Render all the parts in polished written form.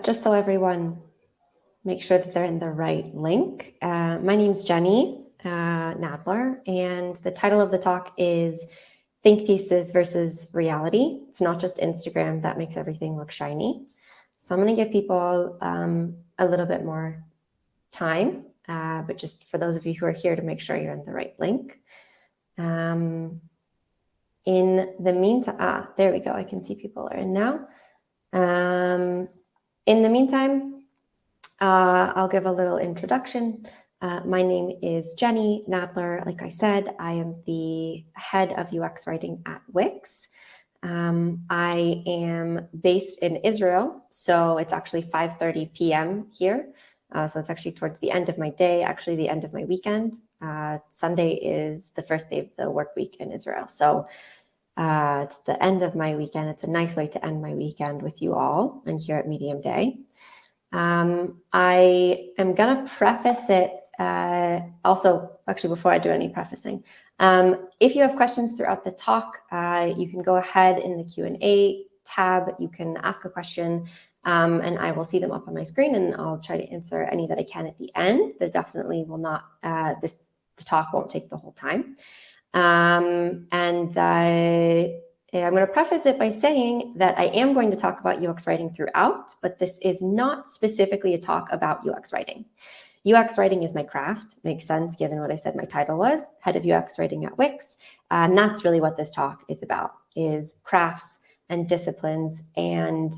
just so everyone make sure that they're in the right link. My name's Jenni Nadler, and the title of the talk is Think Pieces versus Reality. It's not just Instagram that makes everything look shiny. So I'm going to give people a little bit more time, but just for those of you who are here to make sure you're in the right link. In the meantime, there we go. I can see people are in now. In the meantime, I'll give a little introduction. My name is Jenni Nadler. Like I said, I am the head of UX writing at Wix. I am based in Israel, so it's actually 5:30 p.m. here. So it's actually towards the end of my day, actually the end of my weekend. Sunday is the first day of the work week in Israel. So it's the end of my weekend. It's a nice way to end my weekend with you all and here at Medium Day. I am going to preface it also, actually, before I do any prefacing. If you have questions throughout the talk, you can go ahead in the Q&A tab. You can ask a question, and I will see them up on my screen, and I'll try to answer any that I can at the end. There definitely will not, the talk won't take the whole time. I'm going to preface it by saying that I am going to talk about UX writing throughout, but this is not specifically a talk about UX writing. UX writing is my craft. Makes sense given what I said my title was, head of UX writing at Wix. And that's really what this talk is about, is crafts and disciplines and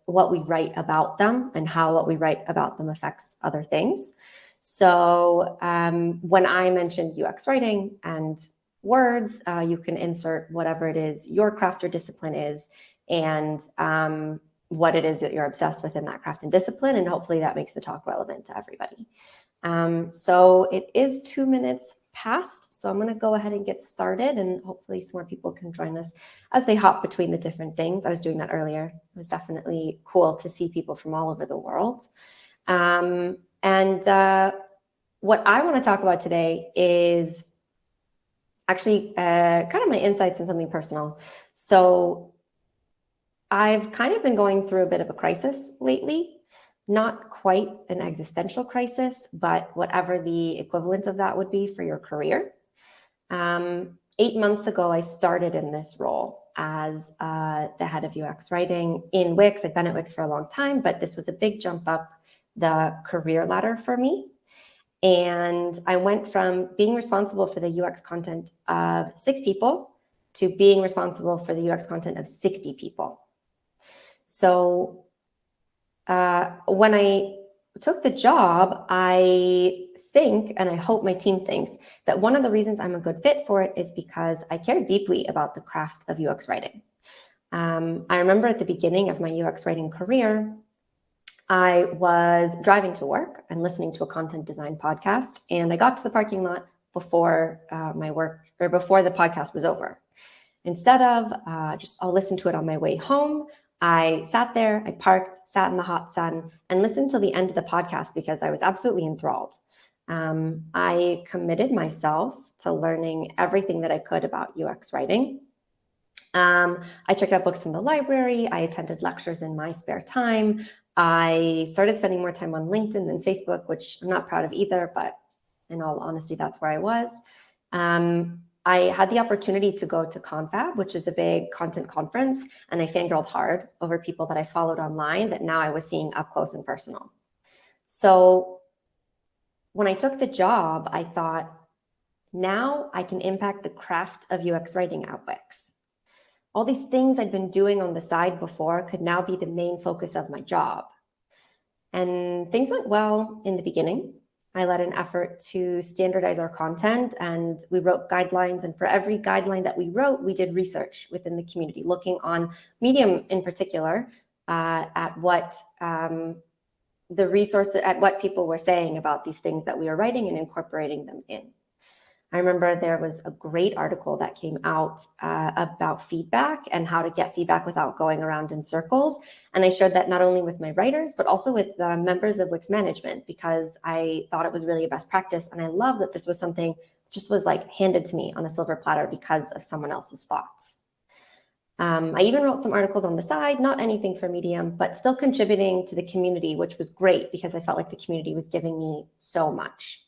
what we write about them and how what we write about them affects other things. So when I mentioned UX writing and words, you can insert whatever it is your craft or discipline is and what it is that you're obsessed with in that craft and discipline. And hopefully that makes the talk relevant to everybody. So it is 2 minutes past. So I'm going to go ahead and get started, and hopefully some more people can join us as they hop between the different things. I was doing that earlier. It was definitely cool to see people from all over the world. What I want to talk about today is actually kind of my insights in something personal. So I've kind of been going through a bit of a crisis lately, not quite an existential crisis, but whatever the equivalent of that would be for your career. 8 months ago, I started in this role as the head of UX writing in Wix. I've been at Wix for a long time, but this was a big jump up the career ladder for me. And I went from being responsible for the UX content of 6 people to being responsible for the UX content of 60 people. So when I took the job, I think, and I hope my team thinks, that one of the reasons I'm a good fit for it is because I care deeply about the craft of UX writing. I remember at the beginning of my UX writing career, I was driving to work and listening to a content design podcast, and I got to the parking lot before before the podcast was over. Instead of I'll listen to it on my way home, I sat there, I parked, sat in the hot sun, and listened till the end of the podcast because I was absolutely enthralled. I committed myself to learning everything that I could about UX writing. I checked out books from the library. I attended lectures in my spare time. I started spending more time on LinkedIn than Facebook, which I'm not proud of either, but in all honesty, that's where I was. I had the opportunity to go to Confab, which is a big content conference, and I fangirled hard over people that I followed online that now I was seeing up close and personal. So when I took the job, I thought, now I can impact the craft of UX writing at Wix. All these things I'd been doing on the side before could now be the main focus of my job. And things went well in the beginning. I led an effort to standardize our content, and we wrote guidelines. And for every guideline that we wrote, we did research within the community, looking on Medium in particular at what what people were saying about these things that we were writing and incorporating them in. I remember there was a great article that came out about feedback and how to get feedback without going around in circles. And I shared that not only with my writers, but also with members of Wix management, because I thought it was really a best practice. And I love that this was something that just was like handed to me on a silver platter because of someone else's thoughts. I even wrote some articles on the side, not anything for Medium, but still contributing to the community, which was great because I felt like the community was giving me so much.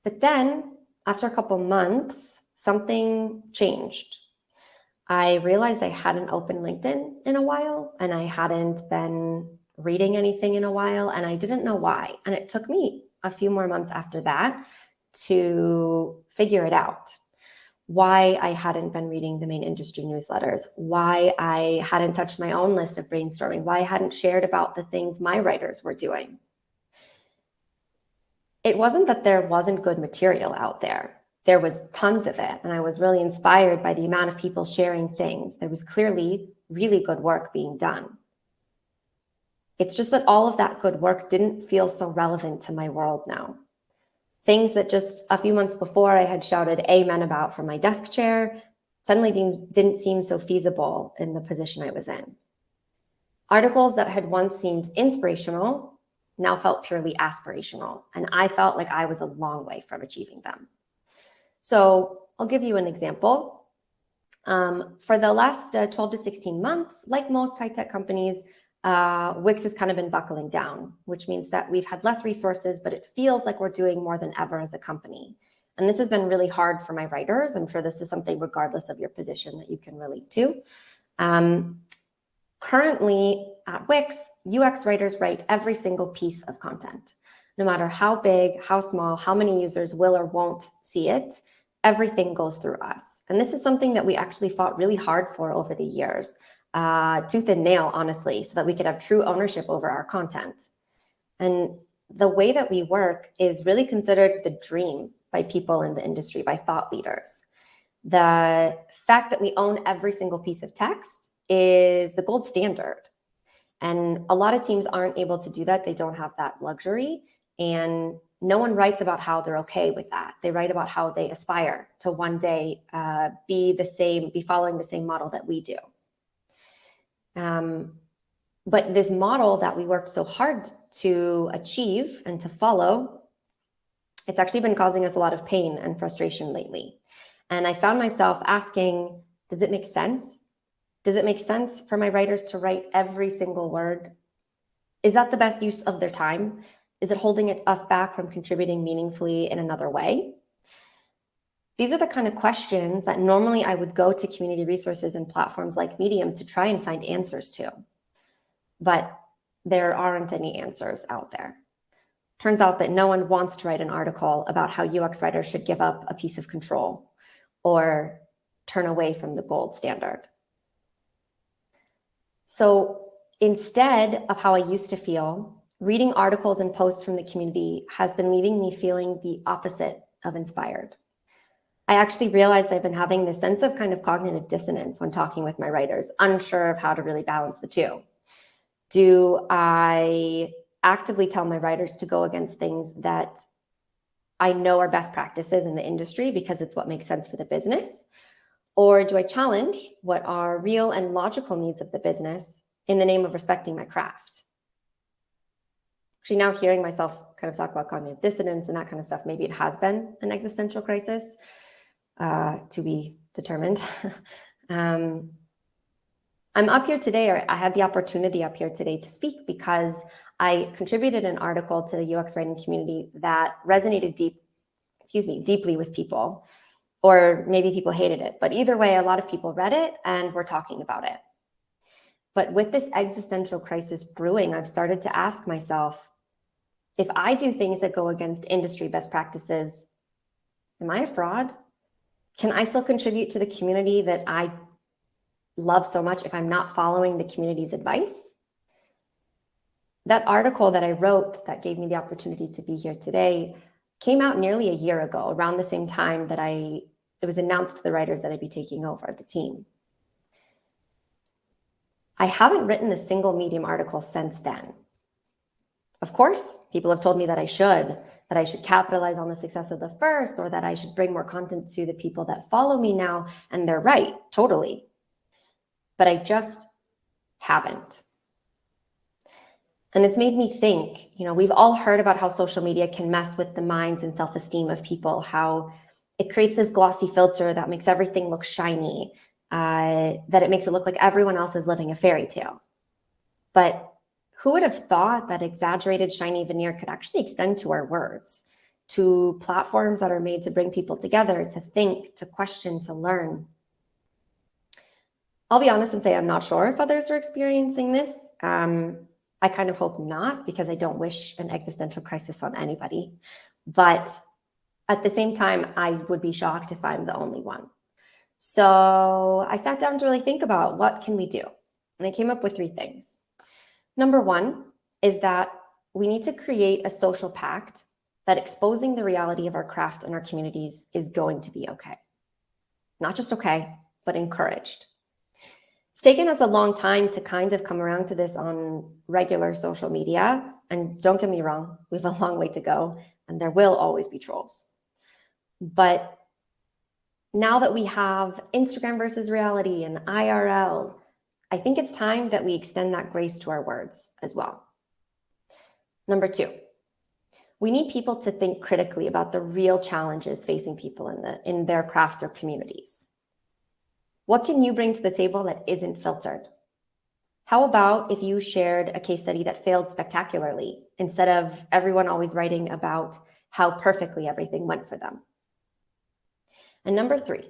But then after a couple months, something changed. I realized I hadn't opened LinkedIn in a while, and I hadn't been reading anything in a while, and I didn't know why. And it took me a few more months after that to figure it out. Why I hadn't been reading the main industry newsletters, why I hadn't touched my own list of brainstorming, why I hadn't shared about the things my writers were doing. It wasn't that there wasn't good material out there. There was tons of it, and I was really inspired by the amount of people sharing things. There was clearly really good work being done. It's just that all of that good work didn't feel so relevant to my world now. Things that just a few months before I had shouted amen about from my desk chair suddenly didn't seem so feasible in the position I was in. Articles that had once seemed inspirational now felt purely aspirational, and I felt like I was a long way from achieving them. So I'll give you an example. For the last 12 to 16 months, like most high-tech companies, Wix has kind of been buckling down, which means that we've had less resources, but it feels like we're doing more than ever as a company. And this has been really hard for my writers. I'm sure this is something, regardless of your position, that you can relate to. Currently at Wix, UX writers write every single piece of content. No matter how big, how small, how many users will or won't see it, everything goes through us. And this is something that we actually fought really hard for over the years, tooth and nail, honestly, so that we could have true ownership over our content. And the way that we work is really considered the dream by people in the industry, by thought leaders. The fact that we own every single piece of text is the gold standard. And a lot of teams aren't able to do that. They don't have that luxury. And no one writes about how they're okay with that. They write about how they aspire to one day be following the same model that we do. But this model that we worked so hard to achieve and to follow, it's actually been causing us a lot of pain and frustration lately. And I found myself asking, does it make sense? Does it make sense for my writers to write every single word? Is that the best use of their time? Is it holding us back from contributing meaningfully in another way? These are the kind of questions that normally I would go to community resources and platforms like Medium to try and find answers to. But there aren't any answers out there. Turns out that no one wants to write an article about how UX writers should give up a piece of control or turn away from the gold standard. So instead of how I used to feel, reading articles and posts from the community has been leaving me feeling the opposite of inspired. I actually realized I've been having this sense of kind of cognitive dissonance when talking with my writers, unsure of how to really balance the two. Do I actively tell my writers to go against things that I know are best practices in the industry because it's what makes sense for the business? Or do I challenge what are real and logical needs of the business in the name of respecting my craft? Actually, now hearing myself kind of talk about cognitive dissonance and that kind of stuff, maybe it has been an existential crisis, to be determined. I'm up here today, or I had the opportunity up here today to speak because I contributed an article to the UX writing community that resonated deeply with people, or maybe people hated it. But either way, a lot of people read it and were talking about it. But with this existential crisis brewing, I've started to ask myself, if I do things that go against industry best practices, am I a fraud? Can I still contribute to the community that I love so much if I'm not following the community's advice? That article that I wrote that gave me the opportunity to be here today came out nearly a year ago, around the same time that it was announced to the writers that I'd be taking over the team. I haven't written a single Medium article since then. Of course, people have told me that I should capitalize on the success of the first, or that I should bring more content to the people that follow me now, and they're right, totally. But I just haven't. And it's made me think, we've all heard about how social media can mess with the minds and self-esteem of people, how it creates this glossy filter that makes everything look shiny. that it makes it look like everyone else is living a fairy tale. But who would have thought that exaggerated shiny veneer could actually extend to our words, to platforms that are made to bring people together, to think, to question, to learn? I'll be honest and say I'm not sure if others are experiencing this. I kind of hope not, because I don't wish an existential crisis on anybody. But at the same time, I would be shocked if I'm the only one. So I sat down to really think about what can we do? And I came up with 3 things. Number 1 is that we need to create a social pact that exposing the reality of our craft and our communities is going to be okay. Not just okay, but encouraged. It's taken us a long time to kind of come around to this on regular social media. And don't get me wrong, we have a long way to go, and there will always be trolls. But now that we have Instagram versus reality and IRL, I think it's time that we extend that grace to our words as well. Number 2, we need people to think critically about the real challenges facing people in their crafts or communities. What can you bring to the table that isn't filtered? How about if you shared a case study that failed spectacularly instead of everyone always writing about how perfectly everything went for them? And number 3,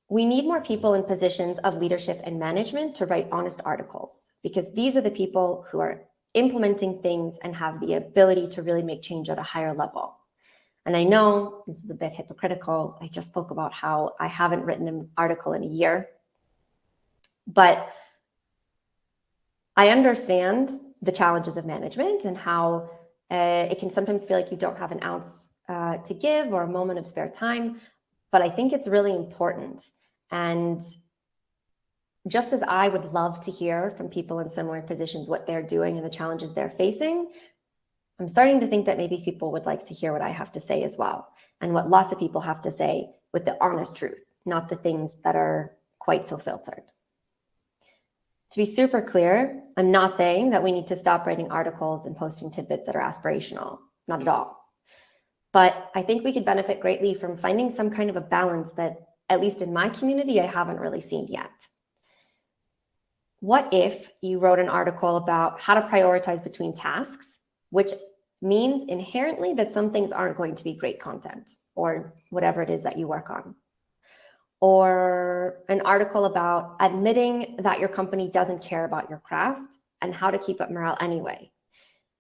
we need more people in positions of leadership and management to write honest articles, because these are the people who are implementing things and have the ability to really make change at a higher level. And I know this is a bit hypocritical. I just spoke about how I haven't written an article in a year, but I understand the challenges of management and how it can sometimes feel like you don't have an ounce to give or a moment of spare time. But I think it's really important. And just as I would love to hear from people in similar positions what they're doing and the challenges they're facing, I'm starting to think that maybe people would like to hear what I have to say as well, and what lots of people have to say with the honest truth, not the things that are quite so filtered. To be super clear, I'm not saying that we need to stop writing articles and posting tidbits that are aspirational, not at all. But I think we could benefit greatly from finding some kind of a balance that, at least in my community, I haven't really seen yet. What if you wrote an article about how to prioritize between tasks, which means inherently that some things aren't going to be great content or whatever it is that you work on? Or an article about admitting that your company doesn't care about your craft and how to keep up morale anyway.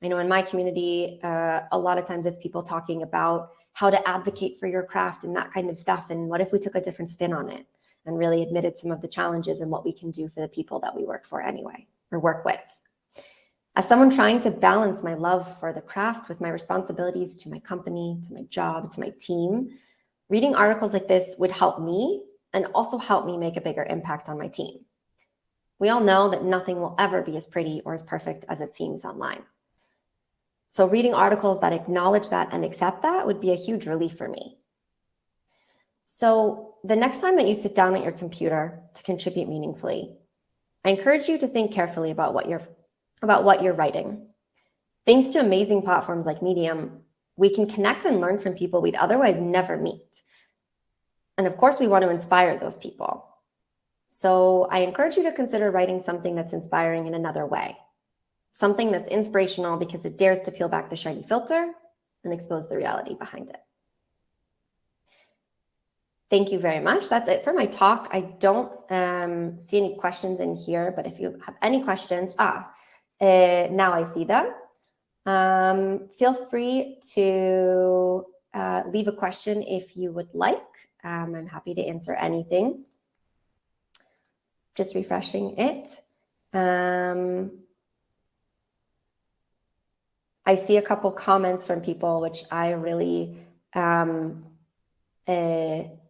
I know in my community, a lot of times it's people talking about how to advocate for your craft and that kind of stuff. And what if we took a different spin on it and really admitted some of the challenges and what we can do for the people that we work for anyway, or work with? As someone trying to balance my love for the craft with my responsibilities to my company, to my job, to my team, reading articles like this would help me and also help me make a bigger impact on my team. We all know that nothing will ever be as pretty or as perfect as it seems online. So reading articles that acknowledge that and accept that would be a huge relief for me. So the next time that you sit down at your computer to contribute meaningfully, I encourage you to think carefully about what you're writing. Thanks to amazing platforms like Medium, we can connect and learn from people we'd otherwise never meet. And of course, we want to inspire those people. So I encourage you to consider writing something that's inspiring in another way. Something that's inspirational because it dares to peel back the shiny filter and expose the reality behind it. Thank you very much. That's it for my talk. I don't see any questions in here, but if you have any questions, now I see them. Feel free to leave a question if you would like. I'm happy to answer anything. Just refreshing it. I see a couple comments from people, which I really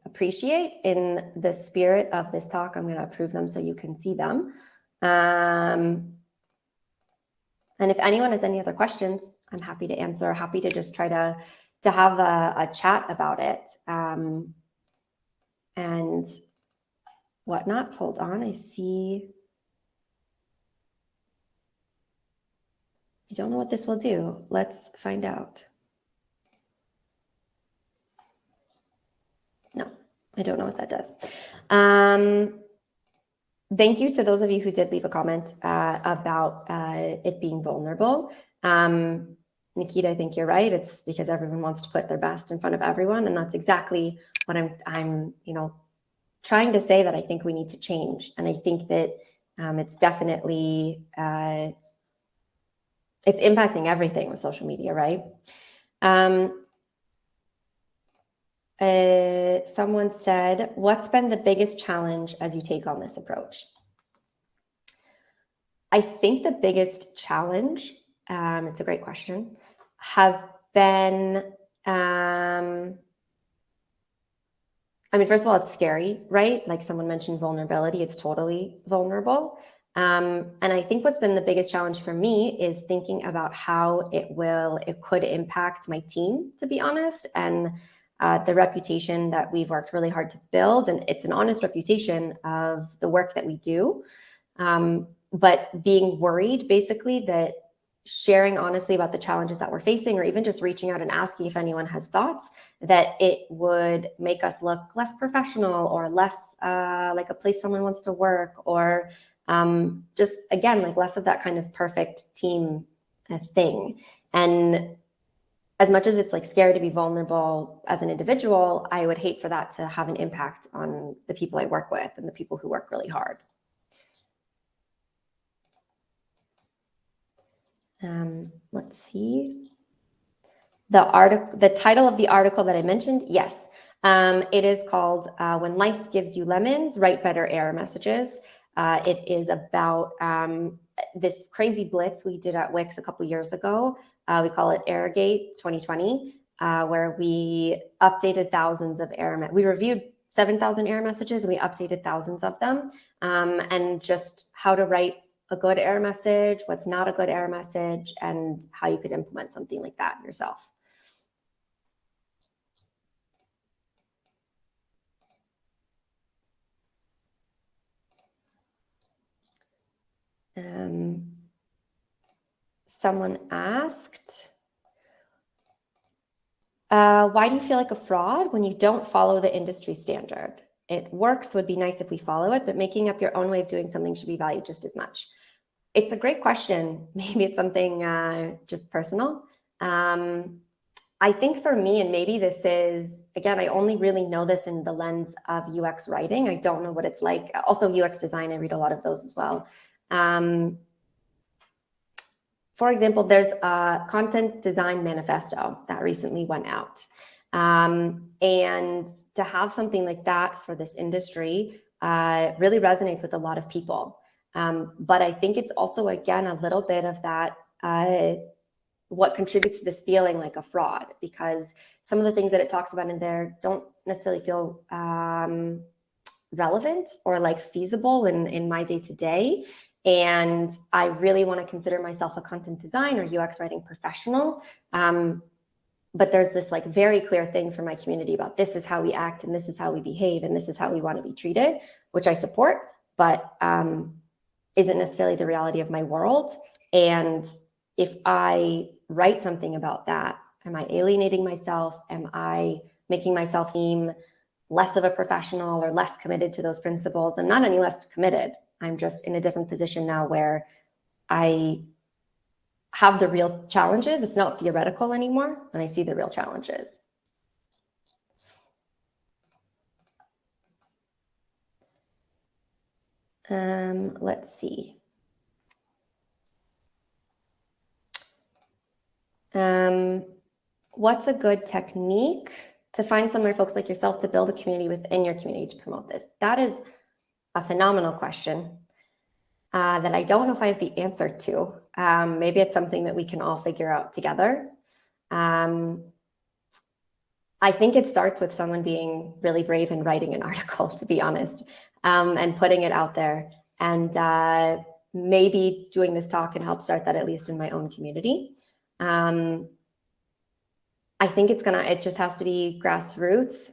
appreciate. In the spirit of this talk, I'm going to approve them so you can see them. And if anyone has any other questions, I'm happy to answer, happy to just try to have a chat about it and whatnot. Hold on, I don't know what this will do. Let's find out. No, I don't know what that does. thank you to those of you who did leave a comment about it being vulnerable. Nikita, I think you're right. It's because everyone wants to put their best in front of everyone, and that's exactly what I'm trying to say, that I think we need to change. And I think that it's definitely it's impacting everything with social media, right? Someone said, what's been the biggest challenge as you take on this approach? I think the biggest challenge, it's a great question, has been, first of all, it's scary, right? Like someone mentioned vulnerability, it's totally vulnerable. And I think what's been the biggest challenge for me is thinking about how it could impact my team, to be honest, and the reputation that we've worked really hard to build. And it's an honest reputation of the work that we do. But being worried, basically, that sharing honestly about the challenges that we're facing, or even just reaching out and asking if anyone has thoughts, that it would make us look less professional, or less like a place someone wants to work, or just, again, like less of that kind of perfect team thing. And as much as it's like scary to be vulnerable as an individual, I would hate for that to have an impact on the people I work with and the people who work really hard. Let's see. The title of the article that I mentioned, yes. It is called When Life Gives You Lemons, Write Better Error Messages. It is about this crazy blitz we did at Wix a couple years ago. We call it Errorgate 2020, where we updated thousands of we reviewed 7,000 error messages, and we updated thousands of them, and just how to write a good error message, what's not a good error message, and how you could implement something like that yourself. Someone asked, why do you feel like a fraud when you don't follow the industry standard? It works, would be nice if we follow it, but making up your own way of doing something should be valued just as much. It's a great question. Maybe it's something just personal. I think for me, and maybe this is, again, I only really know this in the lens of UX writing. I don't know what it's like. Also UX design, I read a lot of those as well. For example, there's a content design manifesto that recently went out. And to have something like that for this industry really resonates with a lot of people. But I think it's also, again, a little bit of that, what contributes to this feeling like a fraud, because some of the things that it talks about in there don't necessarily feel relevant or like feasible in my day-to-day. And I really want to consider myself a content design or UX writing professional. But there's this like very clear thing for my community about this is how we act, and this is how we behave, and this is how we want to be treated, which I support, but isn't necessarily the reality of my world. And if I write something about that, am I alienating myself? Am I making myself seem less of a professional or less committed to those principles? I'm not any less committed. I'm just in a different position now where I have the real challenges. It's not theoretical anymore, and I see the real challenges. Let's see. What's a good technique to find similar folks like yourself to build a community within your community to promote this? That is a phenomenal question that I don't know if I have the answer to. Maybe it's something that we can all figure out together. I think it starts with someone being really brave and writing an article, to be honest, and putting it out there. And maybe doing this talk can help start that, at least in my own community. I think it just has to be grassroots.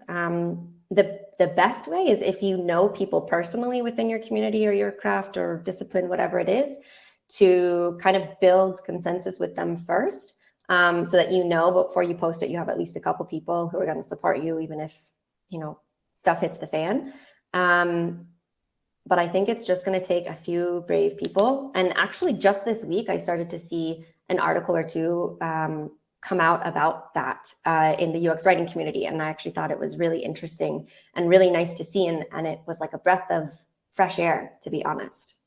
The best way is if you know people personally within your community or your craft or discipline, whatever it is, to kind of build consensus with them first, so that before you post it, you have at least a couple people who are going to support you, even if stuff hits the fan. But I think it's just going to take a few brave people. And actually, just this week, I started to see an article or two come out about that in the UX writing community. And I actually thought it was really interesting and really nice to see. And it was like a breath of fresh air, to be honest.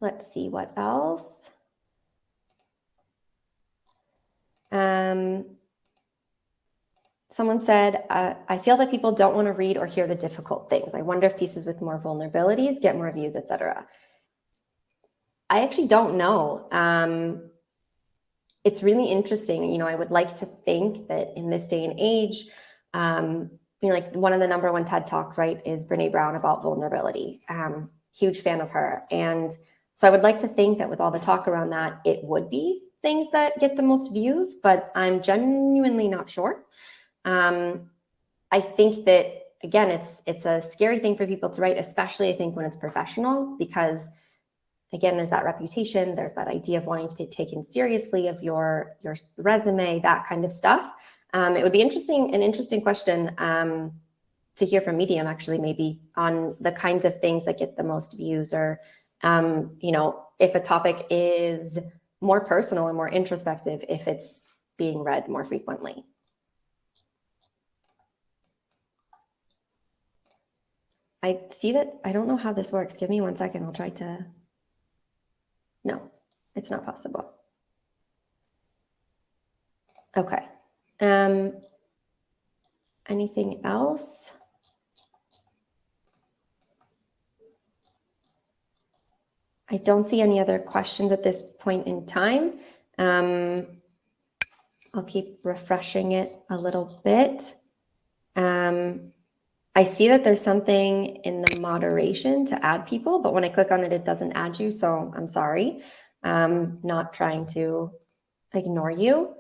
Let's see what else. Someone said, I feel that people don't want to read or hear the difficult things. I wonder if pieces with more vulnerabilities get more views, etc. I actually don't know. It's really interesting. You know, I would like to think that in this day and age, you know, like one of the #1 TED Talks, right, is Brene Brown about vulnerability. Huge fan of her. And so I would like to think that with all the talk around that, it would be things that get the most views, but I'm genuinely not sure. I think that, again, it's a scary thing for people to write, especially I think when it's professional, because again, there's that reputation, there's that idea of wanting to be taken seriously of your resume, that kind of stuff. It would be an interesting question to hear from Medium, actually, maybe on the kinds of things that get the most views, or you know, if a topic is more personal and more introspective, if it's being read more frequently. I see that. I don't know how this works. Give me 1 second. I'll try to. No, it's not possible. Okay. Anything else? I don't see any other questions at this point in time. I'll keep refreshing it a little bit. I see that there's something in the moderation to add people, but when I click on it, it doesn't add you. So I'm sorry. Not trying to ignore you.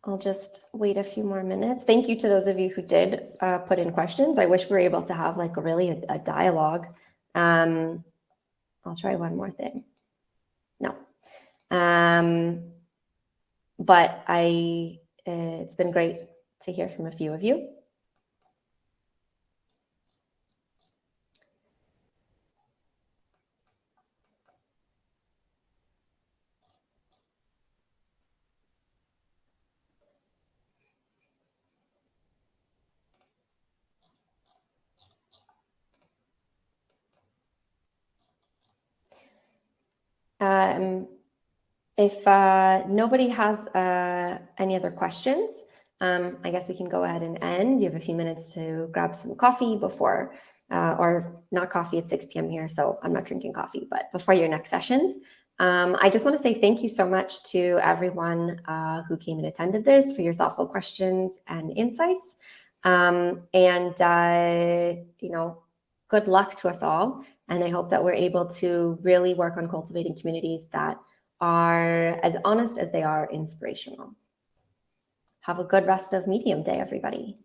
I'll just wait a few more minutes. Thank you to those of you who did put in questions. I wish we were able to have like a dialogue. I'll try one more thing. No. But it's been great to hear from a few of you. If nobody has any other questions, I guess we can go ahead and end. You have a few minutes to grab some coffee before, or not coffee at 6 p.m. here, so I'm not drinking coffee, but before your next sessions. I just want to say thank you so much to everyone who came and attended this, for your thoughtful questions and insights. You know, good luck to us all. And I hope that we're able to really work on cultivating communities that are as honest as they are inspirational. Have a good rest of Medium Day, everybody.